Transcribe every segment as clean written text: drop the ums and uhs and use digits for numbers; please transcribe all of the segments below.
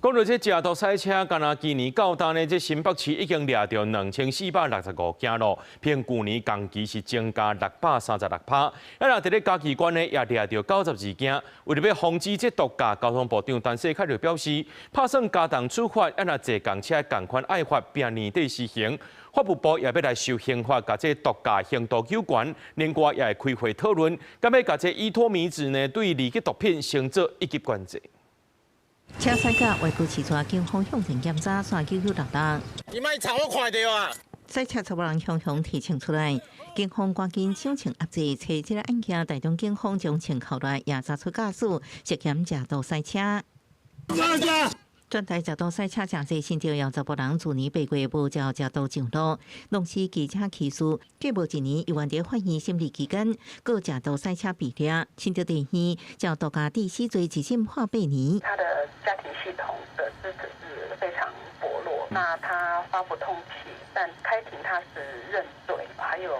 講到這食毒賽車，敢若今年到單呢，這新北市已經掠到2465件咯，比去年同期是增加636%。咱在咧嘉義縣呢，也掠到92件。為了要防止這毒駕，交通部長陳世凱就表示，打算加重處罰，若坐公車同款愛罰，並年底施行。法務部也要來修刑法，甲這毒駕刑度有關。另外也會開會討論，敢要甲這依托米子呢，對二級毒品升做1級管制。車駛甲外區持抓警方向前檢查3996人。你莫吵我快點啊！賽車12人向提請出來，警方趕緊上前壓制，找這個案件，台中警方將前後來也查出駕駛涉嫌食毒賽車。全台食毒賽車真濟，甚至有10人去年8月無照食毒上路，攏是記者起訴。過無一年，又原在法院審理期間，各食毒賽車被抓，甚至第二叫毒駕第4罪一審判8年。他的家庭系統的資質是非常薄弱，那他發不通氣，但開庭他是認罪，還有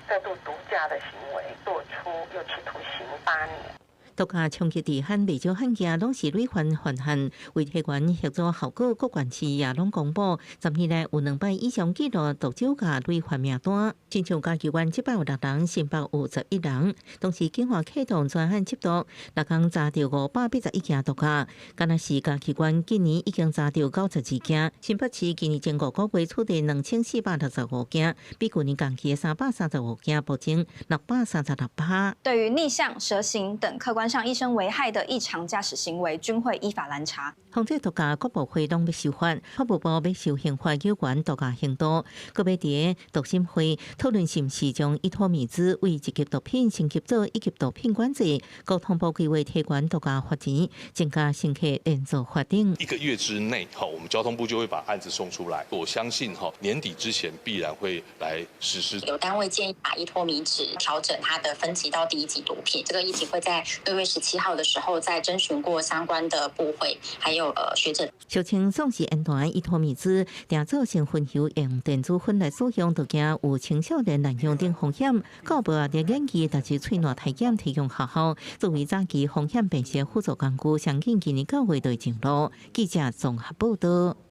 再度毒駕的行為，做出有期徒刑8年。毒駕衝擊地漢未少案件，攏是累犯犯行。為提懸協助效果，各縣市也攏公布，10年來有200以上記錄毒酒駕累犯名單。親像嘉義縣706人，新北有11人。同時，警方啟動專案緝毒，6天查到581件毒駕。敢若是嘉義縣今年已經查到92件，新北市今年前5個月處理2465件，比去年同期的335件暴增636%。對於逆向、蛇行等客觀上醫生危害的異常駕駛行為，均會依法攔查。防治毒駕各部會攏要修法，法務部要修刑法有關毒駕刑度，閣要佇毒審會討論是毋是將依托米茲為1級毒品升級做1級毒品管制。交通部規劃提懸毒駕罰錢，增加乘客連坐法定。1個月之內，我們交通部就會把案子送出來。我相信年底之前必然會來實施。有單位建議把依托米值調整它的分級到第1級毒品，這個議題會在6月17號的時候再徵詢過相關的部會，還有學者。小青總是安全依托米茲，訂造成分油用電子粉來使用，就驚有青少年濫用等風險。教育部也研究，但是喙脓體檢提供學校作為早期風險辨識輔助工具，相信今年9月就會上路。記者綜合報道。